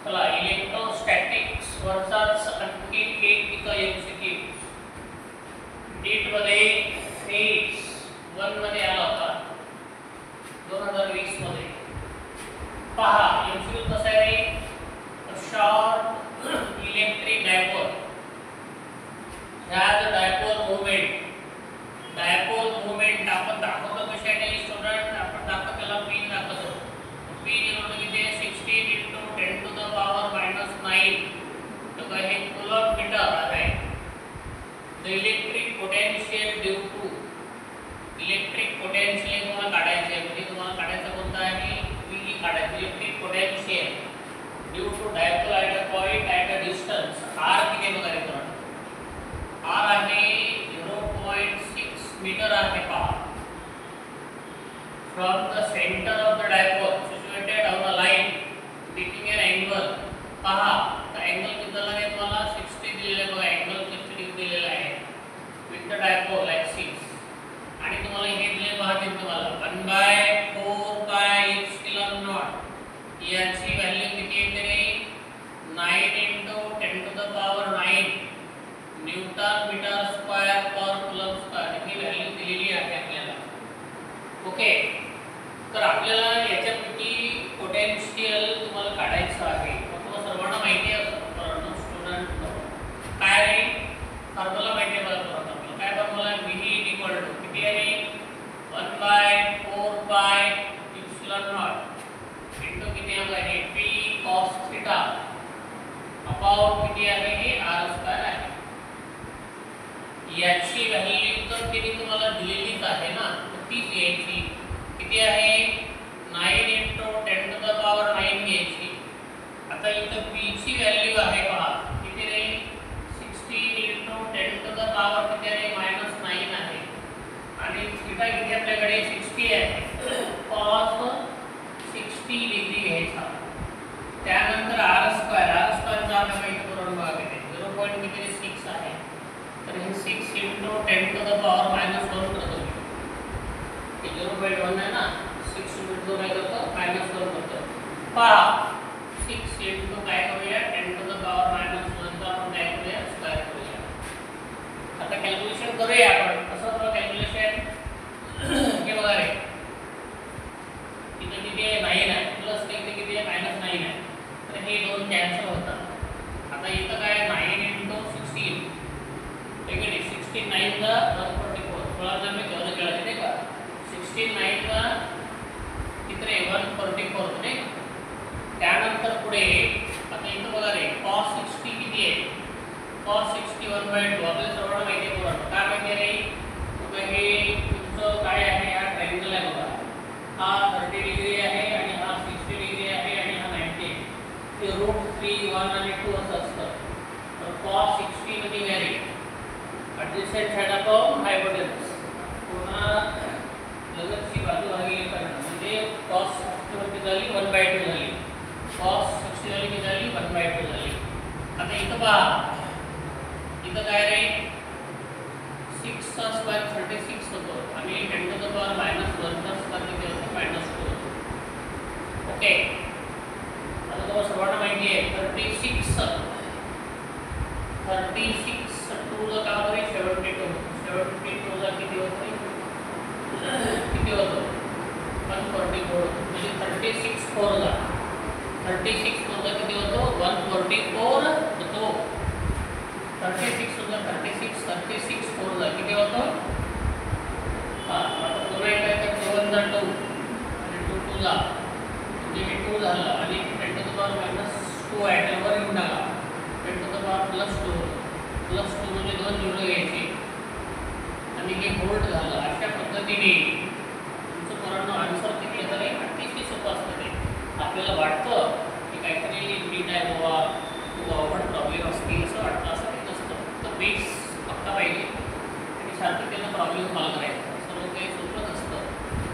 चला इलेक्ट्रोस्टॅटिक्स वरचाच आणखी एक इथं एमसीक्यू नीट मध्ये फेज 1 मध्ये आला होता 2020 मध्ये. पहा एमसीक्यू कसा आहे, शॉर्ट इलेक्ट्रिक डायपोल ह्या डायपोल मूवमेंट आपण दाखवतो कशाने स्टुडंट, आपण दाखवतो त्याला पिन दाखवतो. पिन म्हणजे 16 × 10⁻⁹ तो हे कूलॉम्ब मीटर आहे. The electric potential due to electric potential तुम्हाला काढायचे आहे, म्हणजे तुम्हाला काढायचा कोणता आहे, व्ही काढायचा. Electric potential due to dipole at a point at a distance R किती बघा रे तुम्हाला, आर आहे 0.6 मीटर आहे. पहा from the centre of the dipole situated on a line taking an angle. पहा अँगल किती आहे तुम्हाला 60 दिलेला आहे बघा, अँगल 60 डिग्री दिलेला आहे विथ द डायपोल ॲक्सिस. आणि तुम्हाला हे दिले पहा ते तुम्हाला 1/4πε0 याची व्हॅल्यू किती येते रे, 9 × 10⁹ न्यूटन मीटर स्क्वेअर पर कूलॉम्ब स्क्वेअर ही व्हॅल्यू दिलेली आहे आपल्याला. ओके, तर आपल्याला याच्यापैकी पोटेन्शियल तुम्हाला काढायचं आहे. तुम्हाला सर्वांना माहिती आहे स्टुडंट काय रे, फॉर्म्युला माहिती आहे मला तुम्हाला. काय फॉर्म्युला, व्ही किती आहे 1/4πε0 इंटू किती आहे पी कॉस थीटा अपॉन किती आहे हे आर स्क्वेअर आहे. याची व्हॅल्यू तर किती तुम्हाला दिलेलीच आहे ना, तीच याची किती आहे 9 × 10⁻⁹ घ्यायची. आता इथं p ची व्हॅल्यू आहे पहा किती रे 16 × 10⁻⁻ किती आहे -9 आहे. आणि थीटा किती आपल्याकडे 60 आहे, cos 60 डिग्री घ्यायचा. त्यानंतर r स्क्वेअर चा आपल्याला इथे करून बघा किती 0.6 आहे. तर हे 6 × 10⁻⁻1 करतो. हे 0.1 आहे ना, 6 × 2 काय करतो -1 करतो. पहा 6 × काय करूया 10⁻⁻1 चा आपण काय करूया स्क्वेअर करूया. आता कॅल्क्युलेशन करूया आपण. कसं करू कॅल्क्युलेशन, हे बघा रे इथे किती आहे 9 आहे, प्लस इथे किती आहे -9 आहे. तर हे दोन कॅन्सल होतात. आता इथं काय 9 × 16 ठीक आहे, 16 9 ला 144 16 मी केवढं केलं ते का 16 9 ला किती 144 नाही. त्यानंतर पुढे आता इथं बघा रे cos 60 किती आहे, cos 60 1/2 आपल्याला सर्वांना माहिती आहे. बरोबर काय माहिती आहे रे, हे तुमचं काय आहे, हा ट्रायंगल आहे बघा, हा 30 डिग्री आहे आणि हा 60 डिग्री आहे आणि हा 90 आहे. ते √3 1 आणि 2 असं असतं. तर cos 60 मध्ये काय रे ॲडजस्टंट साइड अपॉन हायपोटेनस पुन्हा लगतची बाजू भागिले करणं म्हणजे cos 60 वरती झाली 1/2 झाली, cos 60 झाली की झाली 1/2 झाली. आता इथं पहा इथं काय रे 6 चा स्क्वेअर 36 होतो आणि 10⁻⁻1 चा स्क्वेअर किती होतो -2. ओके, आता तुम्हाला सर्वांना माहिती आहे 36 2 ला काय होतं 72 ला किती होतं 144 म्हणजे 36 4 ला किती होतो 144 होतो. 36 4 ला किती होतो, आता पुन्हा एकदा इथे 1 ला 2 आणि 2 ला म्हणजे हे 2 झालं आणि 10⁻⁻2 आहे त्यावर येऊन टाका 10⁻+2 म्हणजे 2 झिरो घ्यायचे आणि हे व्होल्ट झालं. अशा पद्धतीने तुमचं पोरांनो आन्सर किती येतं रे, अतिशय सोपं असतं. ते आपल्याला वाटतं की काहीतरी नीट आहे बाबा, खूप अवघड प्रॉब्लेम असतील असं वाटतं, असं काही नसतं. तर बेस पक्का पाहिजे आणि सातत्यानं प्रॉब्लेम सॉल्व्ह करायचा, सर्व काही सोपं नसतं.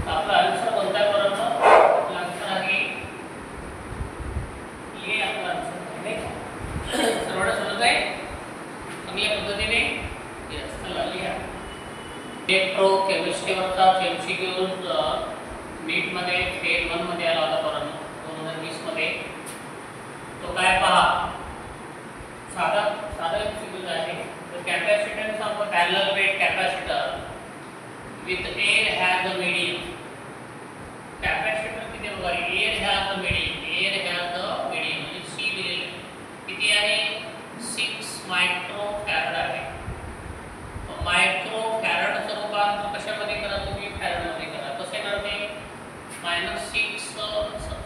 तर आपला आन्सर कोणता आहे पोरांनो, आपला आन्सर आहे हे आपला आन्सर आहे सर्वांना समजत आहे चांगल्या पद्धतीने. चला लिहा इलेक्ट्रो केमिस्ट्रीवरचा एमसीक्यू नीट मध्ये फेज 1 मध्ये आला होता पोरांनो 2020 मध्ये. तो काय पहा, साधा साधा एमसीक्यू आहे. The capacitance of a parallel plate capacitor with air has a medium. Capacitor किती बघा, air has the medium, air has the medium म्हणजे C दिलेले किती आहे 6 मायक्रो फॅरड आहे. मायक्रो फॅरडचं रूपांतर कशामध्ये करा तुम्ही, फॅरड मध्ये करा. कसे करते -6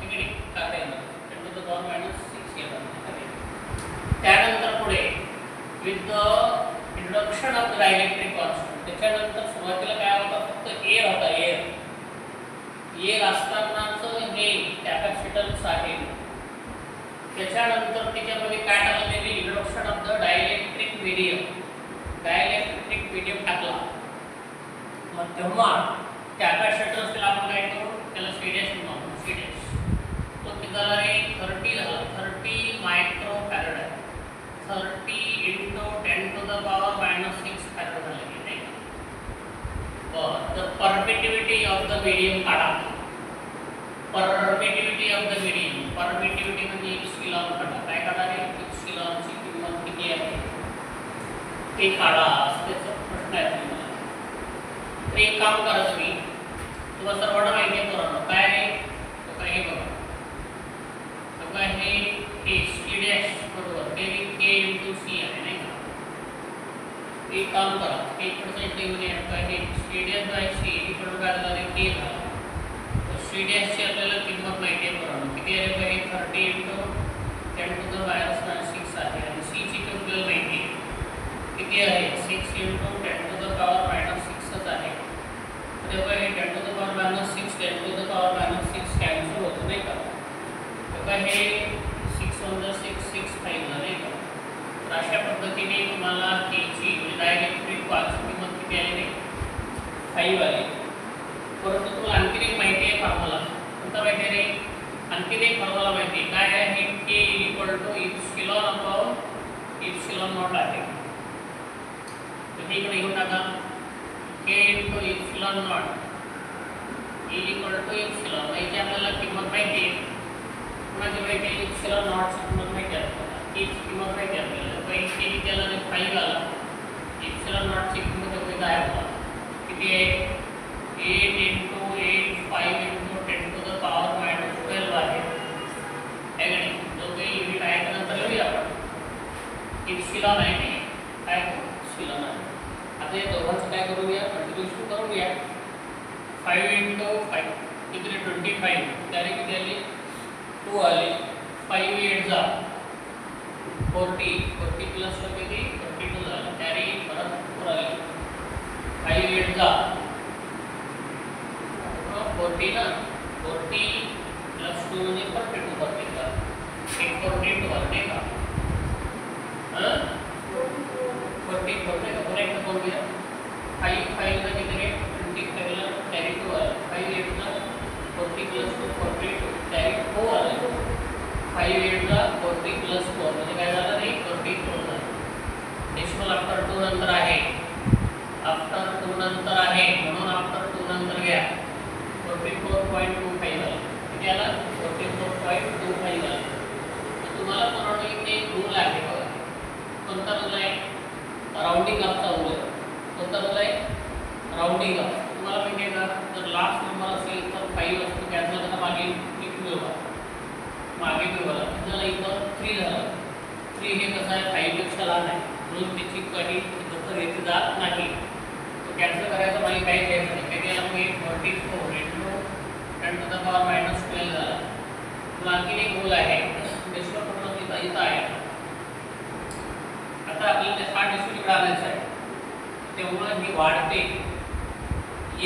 इकडे काय आहे 10 to the power -6 येतात. त्यानंतर पुढे with the introduction of the dielectric constant, त्याच्यानंतर सुरुवातीला काय होतं फक्त एअर होता, एअर असतानाचं हे कॅपॅसिटन्स आहे. त्याच्यानंतर त्याच्यामध्ये काय टाकलं त्यांनी, introduction of the dielectric medium, dielectric medium टाकला. मग तेव्हा कॅपॅसिटन्सला आपण काय करू, त्याला सीडीएस म्हणू, सीडीएस. तो किती झाला रे 30 झाला, 30 मायक्रो फॅरड आहे. 30 into 10 to the power -6 farad झाले नाही का. The permittivity of the medium काढा. Permittivity of the medium, permittivity म्हणजे इप्सिलॉन काढा. काय काढा रे, इप्सिलॉनची किंमत किती आहे ते काढा. त्याचा प्रश्न आहे तुम्हाला. तर एक काम करा तुम्ही, तुम्हाला सर्वांना माहिती आहे पोरांनो काय आहे, तो काय हे बघा, तो काय हे C डॅश बरोबर ते K into C आहे नाही का. एक काम करा, 1% मध्ये काय हे C डॅश बाय C इकडे काय झालं K झाला. तर C डॅश ची आपल्याला किंमत माहिती आहे पोरांनो किती आहे बघा, 30 into 10 to the -6 आहे. आणि C ची किंमत आपल्याला माहिती आहे किती आहे 6 into 10 to the power -6 आहे. तर बघा हे 10 to the power -6 10 to the power -6 cancel होतं नाही का. तर काय हे 6 on the 6 5 नाही का. तर अशा पद्धतीने तुम्हाला K ची डायलेक्ट्रिक कॉन्स्टंट किंमत किती आली 5 आली. परंतु तुम्हाला आणखी एक माहिती आहे फॉर्म्युला, कोणता माहिती आहे रे, आणखी एक फॉर्म्युला माहिती आहे काय आहे, K = epsilon upon epsilon not आहे. तर हे इकडे घेऊन टाका, K * इप्सिलॉन नॉट = इप्सिलॉन. याची आपल्याला किंमत माहिती आहे. कुणाची माहिती आहे, इप्सिलॉन नॉटची किंमत माहिती आहे आपल्याला, Kची किंमत माहिती आहे आपल्याला. K त्याला 5 आला, इप्सिलॉन नॉटची किंमत होती 10 किती आहे 8 into 8 5 into 10 to the power -12 आहे. आहे जो काही युनिट आहे त्यानंतर लिहूया आपण. इप्सिलॉन आहे नाही काय इप्सिलॉन आहे. आता या दोघांचं काय करूया, मल्टिप्लिकेशन करूया. 5 into 5 किती 25 त्याने किती आली 2 आली. 5 8 जा 40 40 प्लस किती 42 झालं, त्याने परत 4 आली. 5 8 जा 40 ना, 40 प्लस 2 म्हणजे 42 40 का 142 नाही का. 40 40 का पुन्हा एकदा करूया. 5 5 ला किती रे 25 ला कॅरी 2 आला. 5 8 ला 40 प्लस 2 42 कॅरी 4 आला. 5 8 ला 40 प्लस 4 म्हणजे काय झालं रे 44 झालं. डेसिमल आफ्टर 2 नंतर आहे, आफ्टर 2 नंतर आहे म्हणून आफ्टर 2 नंतर घ्या. 44.25 आला. किती आला 44.25 आला. तर तुम्हाला पूर्ण इथे एक रूल आहे बघा. कोणता रूल आहे, राउंडिंग अपचा रूल आहे. कोणता रूल आहे, राउंडिंग अप. तुम्हाला माहिती आहे का, जर लास्ट नंबर असेल तर 5 असतो, कॅन्सल करता मागे एक मिळवा, मागे मिळवा. झालं इथं 3 झालं. 3 हे कसं आहे 5 पेक्षा लहान आहे म्हणून त्याची काही दखल घेतली जात नाही. कॅन्सल करायचं मागे काही घ्यायचं नाही. काही केलं मग 44 into 10 to the power -12 झाला. तुला आणखी एक रूल आहे, डेसिमल पूर्ण इथं आहे. आता आपल्याला हा डेसिमल इकडे आणायचा आहे, तेव्हा ही वाढते.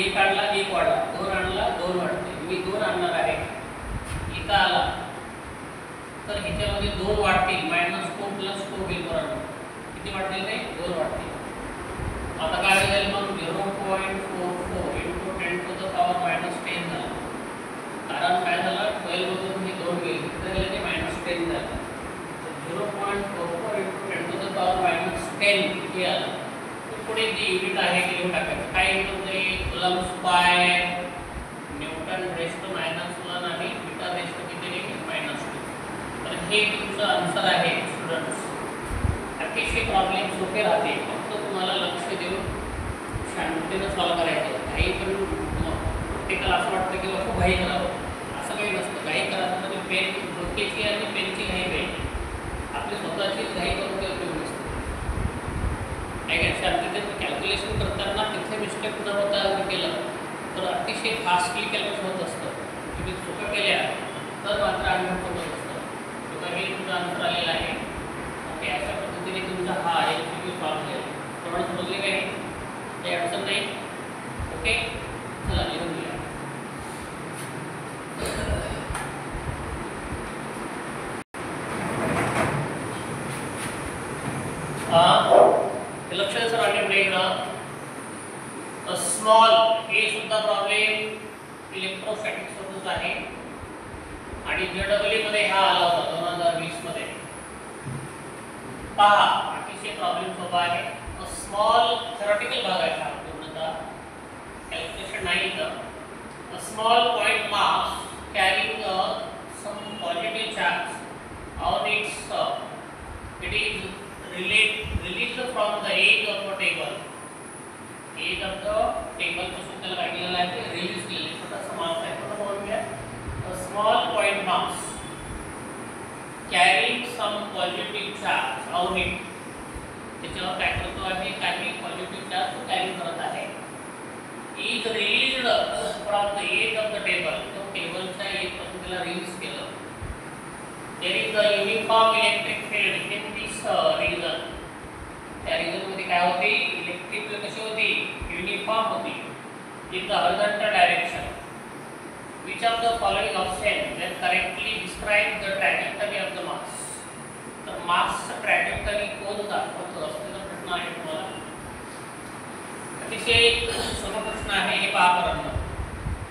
1 आणला 1 वाढला, 2 आणला 2 वाढते. मी 2 आणणार आहे, इथं आला तर ह्याच्यामध्ये 2 वाढतील, -4 + 4 होईल बरोबर. किती वाढतील रे 2 वाढतील. आता काय होईल मग 0.44 into 10 to the power -10 झाला. कारण काय झालं 12 मधून हे 2 गेले तर ते -10 झालं. 0.44 into 10 to the power -10 हे आलं. तर पुढे जे युनिट आहे ते लिहून टाकायचं. काय युनिट आहे, कुलम्ब स्क्वेअर, न्यूटन रेस्ट -1 आणि मीटर रेस्ट किती -2. तर हे तुमचं आन्सर आहे स्टुडंट्स. अतिशय प्रॉब्लेम सोपे राहते, फक्त तुम्हाला लक्ष देऊन शांततेनं सॉल्व करायचं. काही पण प्रत्येकाला असं वाटतं की खूप घाई करावं, असं काही नसतं. घाई करायचं तर पेन डोक्याची आणि पेनची घाई पाहिजे, आपली स्वतःचीच घाई करून ते उपयोग नसतं. काय काय शांततेचं कॅल्क्युलेशन करताना तिथे मिस्टेक न होता केलं तर अतिशय फास्टली कॅल्क्युलेशन होत असतं. तुम्ही चुका केल्या तर मात्र आनंद होत असतं. तुका हे तुमचा आन्सर आलेला आहे. ओके, अशा पद्धतीने तुमचा हा MCQ सॉल्व केला. तुम्हाला समजले काही काही अडचण नाही? ओके, चला लिहून घ्या. लक्ष द्या सर, आणि स्मॉल हे सुद्धा प्रॉब्लेम इलेक्ट्रोस्टॅटिक सोबत आहे आणि JEE मध्ये हा आला होता 2020 मध्ये. पहा, अतिशय प्रॉब्लेम सोपा आहे. स्मॉल थेरॉटिकल भाग आहे हा पूर्णतः, कॅल्क्युलेशन नाही इथं. A small point mass carrying some positive charge on its it is released from the edge of the table. Edge of the table पासून त्याला काय केलेलं आहे ते रिलीज केलेलं छोटासा मास आहे. तो बघून घ्या. A small point mass carrying some positive charge on it. त्याच्यावर काय करतो आहे, काही पॉझिटिव्ह चार्ज तो कॅरी करत आहे. is released from the edge of the table. तो टेबलच्या एज पासून त्याला रिलीज केलं. there is a uniform electric field in this region. त्या रिजन मध्ये काय होते, इलेक्ट्रिक फील्ड कशी होती, युनिफॉर्म होती in the horizontal direction. which of the following option that correctly describe the trajectory of the mass? तर मासचा trajectory कोण दाखवतो असं प्रश्न आहे तुम्हाला. अतिशय सोपा प्रश्न आहे. हे पहा करणं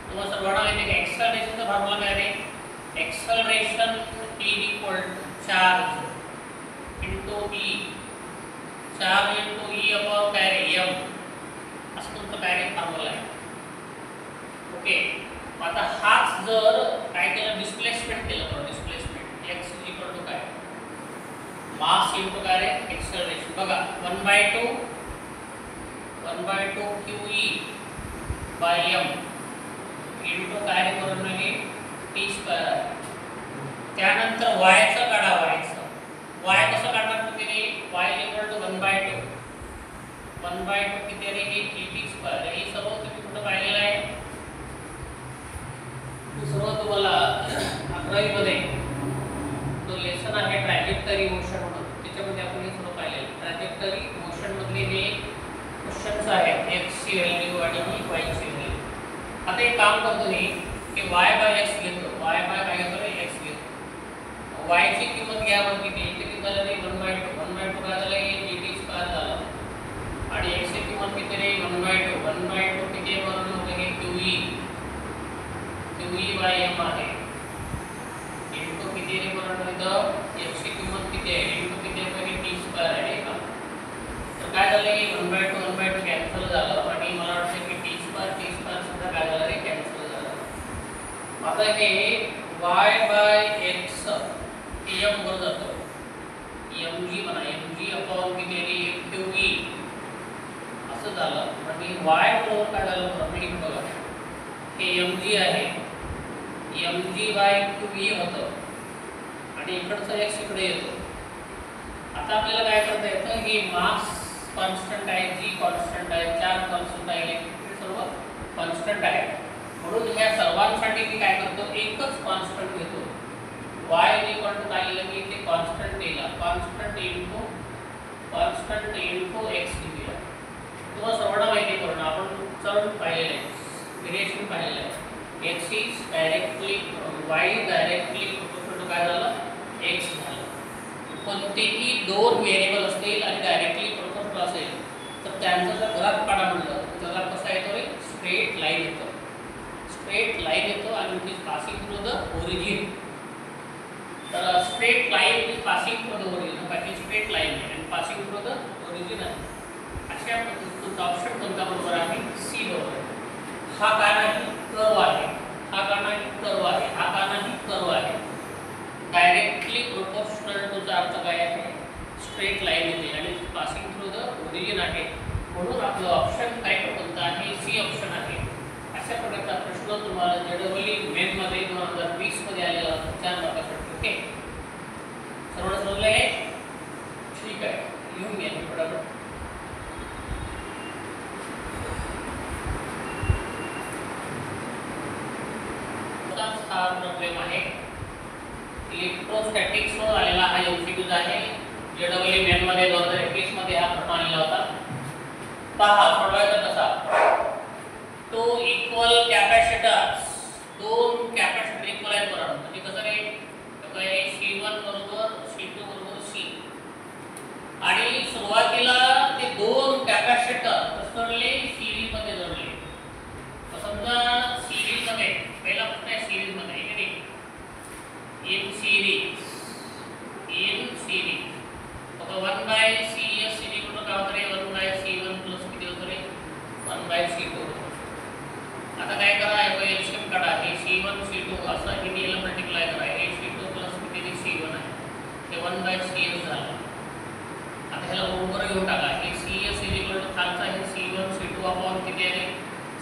तुम्हाला सर्वांना माहिती आहे. एक्सेलरेशनचा फॉर्म्युला काय आहे, acceleration charge into E, charge into E upon काय रे एम, असं तुमचं काय रे फॉर्म्युला आहे. ओके, आता हाच जर काय केलं, डिस्प्लेसमेंट केलं तर डिस्प्लेसमेंट x इक्वल टू काय, मास इंटू काय रे एक्सेलरेशन. बघा 1/2 QE बाय m इंटू काय रे करून म्हणजे t स्क्वेअर आहे. त्यानंतर y चा काढा, y कसं काढणार तुम्ही रे, y इक्वल टू 1/2 किती रे, हे t स्क्वेअर. हे सर्व तुम्ही कुठं पाहिलेलं आहे, सर्व तुम्हाला 11वी मध्ये तो लेसन आहे ट्रॅजेक्टरी मोशन म्हणून, त्याच्यामध्ये आपण हे सर्व पाहिलेलं. ट्रॅजेक्टरी मोशन मधले हे क्वेश्चन्स आहेत, x ची व्हॅल्यू आणि y ची व्हॅल्यू. आता एक काम करतो मी की y बाय x घेतो, y बाय काय घेतो रे x घेतो. y ची किंमत घ्या मग किती, किती झालं रे 1/2 काय झालं, हे dt स्क्वेअर झालं. आणि x ची किंमत किती रे 1/2 किती बनवलं होतं, हे QE बाय m आहे इंटू किती रे बनवलं होतं, x ची किंमत किती आहे इंटू किती आहे, हे t स्क्वेअर आहे का. तर काय झालं, हे 1/2 कॅन्सल झालं आणि मला वाटतं की t स्क्वेअर सुद्धा काय झालं रे कॅन्सल झालं. आता हे y बाय x m वर जातो, mg म्हणा, mg अपॉन किती रे QE असं झालं. आणि y बरोबर काय झालं बरोबर बघा, हे mg आहे, mg बाय QE होतं आणि इकडचा x इकडे येतो. आता आपल्याला काय करता येतं, ही मास कॉन्स्टंट आहे, g कॉन्स्टंट आहे, चार्ज कॉन्स्टंट आहे, इलेक्ट्रिक सर्व कॉन्स्टंट आहे. म्हणून ह्या सर्वांसाठी मी काय करतो, एकच कॉन्स्टंट घेतो. y इक्वल टू काय लिहिलं मी इथे कॉन्स्टंट लिहिला, कॉन्स्टंट इनटू x लिहिला. तुम्हाला सर्वांना माहिती करून आपण चढ पाहिलेलं आहे, व्हेरिएशन पाहिलेलं आहे. x is directly y directly proportional काय झालं, x झालं. कोणतेही दोन व्हेरिएबल असतील आणि डायरेक्टली प्रोपोर्शनल असेल तर त्यांचा जर ग्राफ काढा म्हटलं तर त्याला कसा येतो रे, स्ट्रेट लाईन येतो. स्ट्रेट लाईन येतो आणि it is passing through the origin. तर straight line is passing through the origin, बाकी स्ट्रेट लाईन आहे आणि पासिंग थ्रू द ओरिजिन आहे. अशा पद्धतीचा ऑप्शन कोणता बरोबर आहे, सी बरोबर आहे. हा काय नाही कर्व आहे, हा का नाही कर्व आहे, हा का नाही कर्व आहे. डायरेक्टली प्रोपोर्शनल टू चा अर्थ काय आहे, स्ट्रेट लाईन येते आणि पासिंग थ्रू द ओरिजिन आहे, म्हणून आपलं ऑप्शन करेक्ट कोणतं आहे, सी ऑप्शन आहे. अशा प्रकारचा प्रश्न तुम्हाला जेडब्ल्यू मेन मध्ये 2020 मध्ये आलेला होता 4 मार्कासाठी. ओके, सर्व समजले? ठीक आहे, लिहून घ्या फटाफट. हा प्रॉब्लेम आहे इलेक्ट्रोस्टॅटिक्स वर आलेला हा एमसीक्यूज आहे. जेडब्ल्यू मेन मध्ये 2021 मध्ये हा प्रश्न आलेला होता. पहा सोडवायचा कसा. तो इक्वल कॅपॅसिटन्स, दोन कॅपॅसिटर इक्वलाइज करा. म्हणजे कसं रे, काय C1 बरोबर C2 बरोबर C आणि सुरुवातीला ते दोन कॅपॅसिटर जोडले, सीरीज मध्ये जोडले. समजा सीरीज मध्ये पहिला प्रश्न आहे, सीरीज मध्ये आहे की नाही, इन सीरीज तो 1/CS CD म्हणून काय होतं रे, 1/C1 प्लस किती होतं रे, 1/C2. आता काय करा, एलसीएम काढा. हे C1 C2 असं हिंदीला मल्टिप्लाय करा. हे C2 प्लस किती C1 आहे, ते 1/CS झालं. आता ह्याला ओव्हर घेऊन टाका. हे CS खालचा हे C1 C2 अपॉन किती आहे,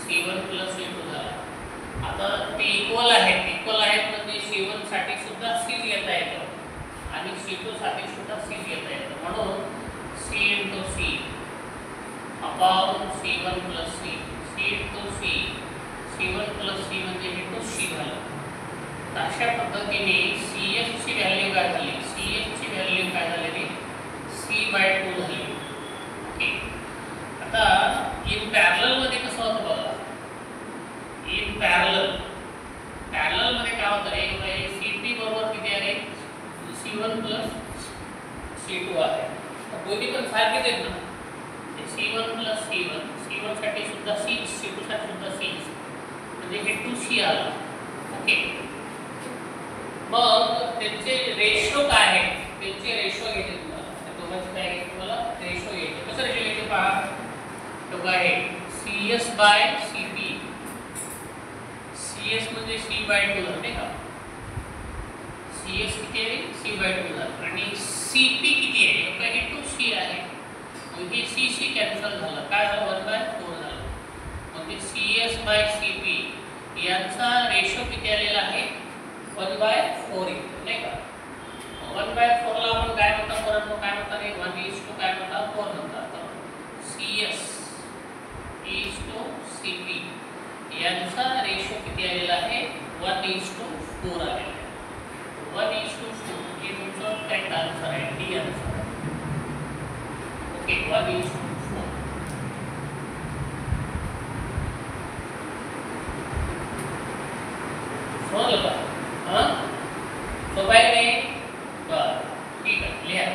C1 प्लस C2 झाला. आता ते इक्वल आहेत म्हणजे C1 साठी सुद्धा C येता येतं आणि C2 साठी सुद्धा C येता येतं. म्हणून C into C upon C1 plus C, C into C, C1 plus C म्हणजे हे टू C झालं. अशा पद्धतीने CS ची व्हॅल्यू काय झाली, CS ची व्हॅल्यू काय झाली, C/2 झाली. ओके, आता इन पॅरलल मध्ये कसं होतं बघा. इन पॅरलल मध्ये काय होतं रे, CP बरोबर किती आहे, C1 plus C2 आहे. दोन्ही पण सारखेच आहेत ना, C1 plus C1 साठी सुद्धा C, C2 साठी सुद्धा C, म्हणजे हे 2C आला. ओके, मग त्यांचे रेशो काय आहे, त्यांचे रेशो घ्यायचे तुम्हाला. त्या दोघांचे काय घ्यायचे तुम्हाला, रेशो घ्यायचे. कसं रेशो घ्यायचे पहा. तो काय आहे, CS/CP. CS म्हणजे C/2 झालं नाही का, CS किती आहे, C/2 झालं. आणि CP किती आहे, हे 2C आहे. मग हे C कॅन्सल झालं, काय झालं, 1/4 झालं. मग ते CS/CP यांचा रेशो किती आलेला आहे, 1/4 नाही का. 1/4 ला आपण काय म्हणतात, परत काय म्हणतात, 1:4 काय म्हणतात, 4 म्हणतात. CS is to CP यांचा रेशो किती आलेला आहे, 1:4 आलेला आहे. 1:4 हे तुमचं करेक्ट आन्सर आहे, डी आन्सर. ओके, 1:4. समजलं का? हां, सोपं आहे नाही? बरं, ठीक आहे, लिहा.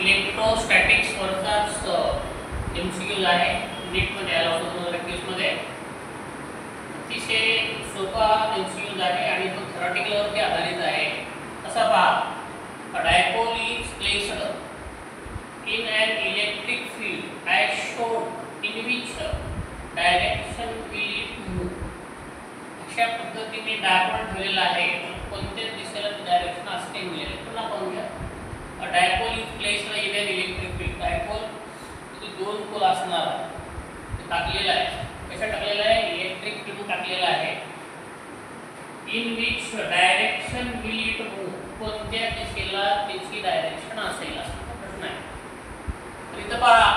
इलेक्ट्रोस्टॅटिक्स वरचाच एमसीक्यू आहे, नीट मध्ये आला होता 2021 मध्ये. अतिशय सोपा एमसीक्यू आहे आणि तो थेरॉटिकल वरती आधारित आहे. असा पहा, a dipole is placed in an electric field as shown in which direction will it move. अशा पद्धतीने डायपोल ठेवलेला आहे, कोणत्या दिशेला डायरेक्शन असते मिळेल. पुन्हा पाहून घ्या. A dipole is placed in an electric field. Dipole दोन पोल असणार ते टाकलेला आहे. कशा टाकलेला आहे, इलेक्ट्रिक फील्ड टाकलेला आहे. In which direction will it move, कोणत्या दिशेला त्याची डायरेक्शन असेल असा प्रश्न आहे. तर इथं पहा,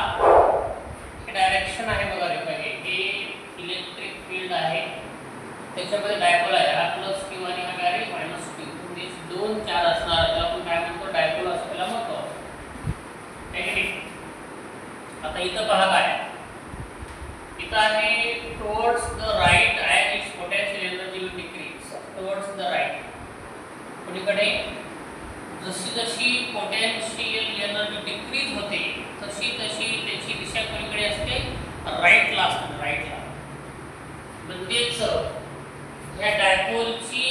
हे डायरेक्शन आहे बघा रे, हे इलेक्ट्रिक फील्ड आहे, त्याच्यामध्ये डायपोल आहे. हा प्लस क्यू आणि हा काय आहे, -q. म्हणजे 2 4 असणार, त्याला आपण काय म्हणतो, डायपोल असं त्याला म्हणतो. आता इथं पहा काय, इथं आहे towards the right as its potential energy will decrease. Towards the right, कोणीकडे जशी जशी पोटेन्शियल एनर्जी डिक्रीज होते तशी तशी त्याची दिशा कोणीकडे असते, राईटला असते, राईटला. म्हणजेच ह्या डायपोलची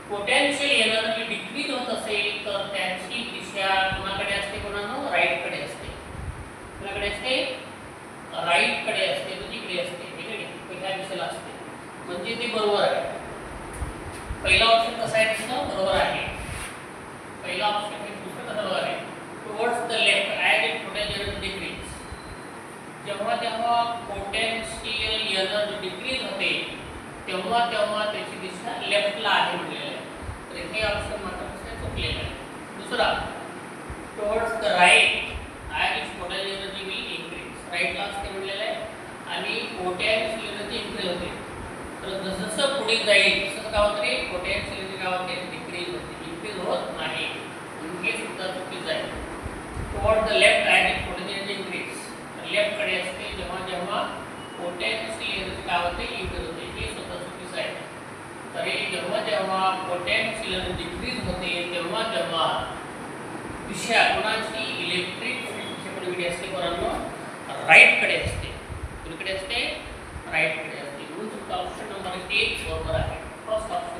पोटेन्शियल एनर्जी डिक्रीज होत असेल तर त्याची दिशा कोणाकडे असते, कोणानो, राईट कडे असते. कोणाकडे असते, राईट कडे असते, उजवीकडे असते. पोटेन्शियल असते, म्हणजे ते बरोबर आहे. पहिला ऑप्शन कसा आहे तिथं बरोबर आहे. पहिला ऑप्शन हे दुसरं कसं बरोबर आहे. Towards the left as it potential decrease. जेव्हा जेव्हा पोटेन्शियल एनर्जी डिक्रीज होते तेव्हा तेव्हा त्याची दिशा लेफ्टला आहे म्हटलेलं आहे. तर इथे ऑप्शन मात्र कसं चुकलेलं आहे. दुसरा towards the right as it potential energy will increase. राईटला असते म्हटलेलं आहे आणि पोटेन्शियल एनर्जी इन्क्रीज होते. तर जसं पुढे जाईल तसं काय होतं रे, पोटेन्शियल एनर्जी काय होते डिक्रीज होते, इन्क्रीज होत नाही. हे सुद्धा चुकीचं आहे. Toward the left as it potential energy increase. Left कडे असते जेव्हा जेव्हा पोटेन्शियल एनर्जी काय होते इन्क्रीज होते, हे सुद्धा चुकीचं आहे. तरी जेव्हा जेव्हा पोटेन्शियल एनर्जी डिक्रीज होते तेव्हा जेव्हा दिशा कोणाची इलेक्ट्रिक फील्डची कुणीकडे असते पोरांनो, राईट कडे असते. कुणीकडे असते, राईट कडे असते. म्हणून तुमचा ऑप्शन नंबर 1 बरोबर आहे. First option